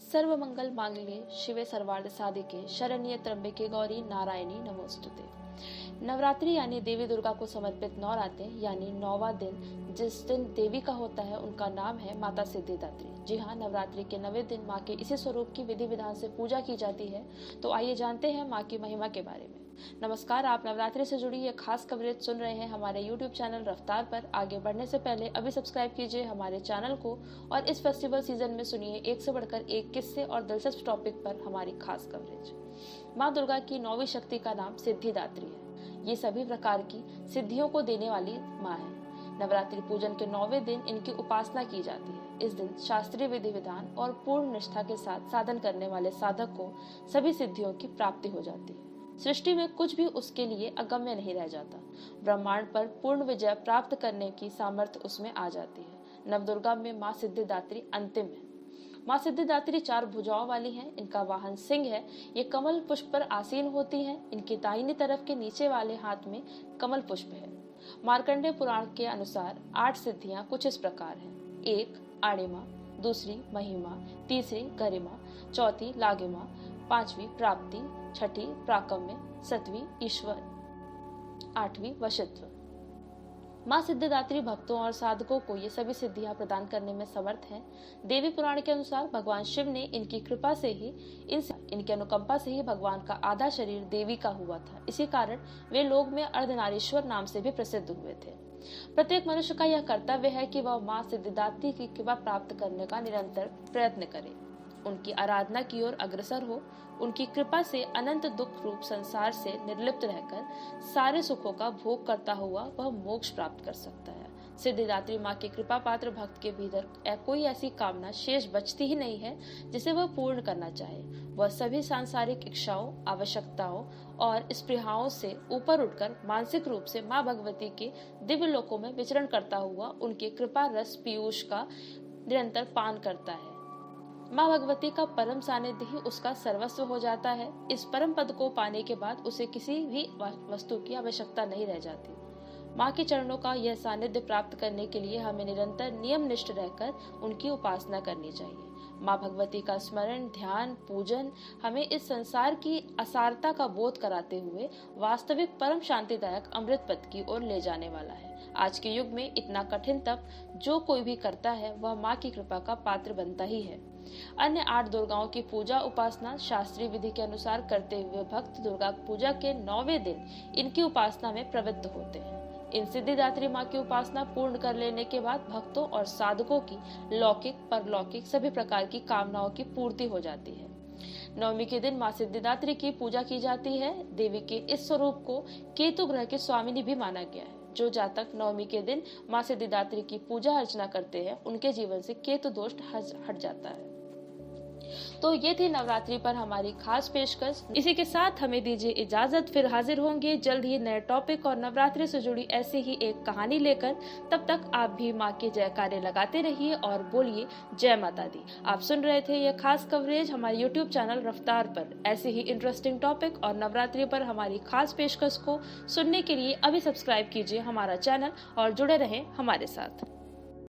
सर्वमंगल मांगल्ये शिवे सर्वार्थ साधिके शरण्ये त्र्यंबके गौरी नारायणी नमोस्तुते। नवरात्रि यानी देवी दुर्गा को समर्पित नवरात्रि यानी 9वां दिन जिस दिन देवी का होता है उनका नाम है माता सिद्धिदात्री। जी हाँ, नवरात्रि के 9वें दिन माँ के इसी स्वरूप की विधि विधान से पूजा की जाती है। तो आइए जानते हैं माँ की महिमा के बारे में। नमस्कार, आप नवरात्रि से जुड़ी ये खास कवरेज सुन रहे हैं हमारे YouTube चैनल रफ्तार पर। आगे बढ़ने से पहले अभी सब्सक्राइब कीजिए हमारे चैनल को और इस फेस्टिवल सीजन में सुनिए एक से बढ़कर एक किस्से और दिलचस्प टॉपिक पर हमारी खास कवरेज। माँ दुर्गा की 9वीं शक्ति का नाम सिद्धिदात्री है। ये सभी प्रकार की सिद्धियों को देने वाली माँ है। नवरात्रि पूजन के 9वें दिन इनकी उपासना की जाती है। इस दिन शास्त्रीय विधि विधान और पूर्ण निष्ठा के साथ साधन करने वाले साधक को सभी सिद्धियों की प्राप्ति हो जाती है। सृष्टि में कुछ भी उसके लिए अगम्य नहीं रह जाता। ब्रह्मांड पर पूर्ण विजय प्राप्त करने की सामर्थ्य उसमें आ जाती है। नवदुर्गा में माँ सिद्धिदात्री अंतिम है। माँ सिद्धिदात्री 4 भुजाओं वाली हैं। इनका वाहन सिंह है। ये कमल पुष्प पर आसीन होती हैं। इनकी दाहिनी तरफ के नीचे वाले हाथ में कमल पुष्प है। मार्कंडेय पुराण के अनुसार 8 सिद्धियां कुछ इस प्रकार हैं। 1 आड़िमा, दूसरी महिमा, तीसरी गरिमा, चौथी लागिमा, 5वीं प्राप्ति, 6ठी प्राकम्य, 7वीं ईश्वर, 8वीं वशित्व। माँ सिद्धिदात्री भक्तों और साधकों को ये सभी सिद्धियां प्रदान करने में समर्थ हैं। देवी पुराण के अनुसार भगवान शिव ने इनकी कृपा से ही इनकी अनुकंपा से ही भगवान का आधा शरीर देवी का हुआ था। इसी कारण वे लोक में अर्धनारीश्वर नाम से भी प्रसिद्ध हुए थे। प्रत्येक मनुष्य का यह कर्तव्य है कि वह माँ सिद्धिदात्री की कृपा प्राप्त करने का निरंतर प्रयत्न करे, उनकी आराधना की ओर अग्रसर हो। उनकी कृपा से अनंत दुख रूप संसार से निर्लिप्त रहकर सारे सुखों का भोग करता हुआ वह मोक्ष प्राप्त कर सकता है। सिद्धिदात्री माँ के कृपा पात्र भक्त के भीतर कोई ऐसी कामना शेष बचती ही नहीं है जिसे वह पूर्ण करना चाहे। वह सभी सांसारिक इच्छाओं, आवश्यकताओं और स्पृहाओं से ऊपर उठकर मानसिक रूप से माँ भगवती के दिव्य लोकों में विचरण करता हुआ उनके कृपा रस पीयूष का निरंतर पान करता है। माँ भगवती का परम सानिध्य ही उसका सर्वस्व हो जाता है। इस परम पद को पाने के बाद उसे किसी भी वस्तु की आवश्यकता नहीं रह जाती। माँ के चरणों का यह सानिध्य प्राप्त करने के लिए हमें निरंतर नियम निष्ठ रहकर उनकी उपासना करनी चाहिए। माँ भगवती का स्मरण, ध्यान, पूजन हमें इस संसार की असारता का बोध कराते हुए वास्तविक परम शांतिदायक अमृत पद की ओर ले जाने वाला है। आज के युग में इतना कठिन तप जो कोई भी करता है वह माँ की कृपा का पात्र बनता ही है। अन्य 8 दुर्गाओं की पूजा उपासना शास्त्रीय विधि के अनुसार करते हुए भक्त दुर्गा पूजा के 9वें दिन इनकी उपासना में प्रवृत्त होते हैं। इन सिद्धिदात्री माँ की उपासना पूर्ण कर लेने के बाद भक्तों और साधकों की लौकिक परलौकिक सभी प्रकार की कामनाओं की पूर्ति हो जाती है। 9वीं के दिन माँ सिद्धिदात्री की पूजा की जाती है। देवी के इस स्वरूप को केतु ग्रह की स्वामिनी भी माना गया है। जो जातक 9वीं के दिन माँ सिद्धिदात्री की पूजा अर्चना करते हैं उनके जीवन से केतु दोष हट जाता है। तो ये थी नवरात्रि पर हमारी खास पेशकश। इसी के साथ हमें दीजिए इजाजत। फिर हाजिर होंगे जल्द ही नए टॉपिक और नवरात्रि से जुड़ी ऐसी ही एक कहानी लेकर। तब तक आप भी माँ के जयकारे लगाते रहिए और बोलिए जय माता दी। आप सुन रहे थे ये खास कवरेज हमारे YouTube चैनल रफ्तार पर। ऐसे ही इंटरेस्टिंग टॉपिक और नवरात्रि पर हमारी खास पेशकश को सुनने के लिए अभी सब्सक्राइब कीजिए हमारा चैनल और जुड़े रहें हमारे साथ।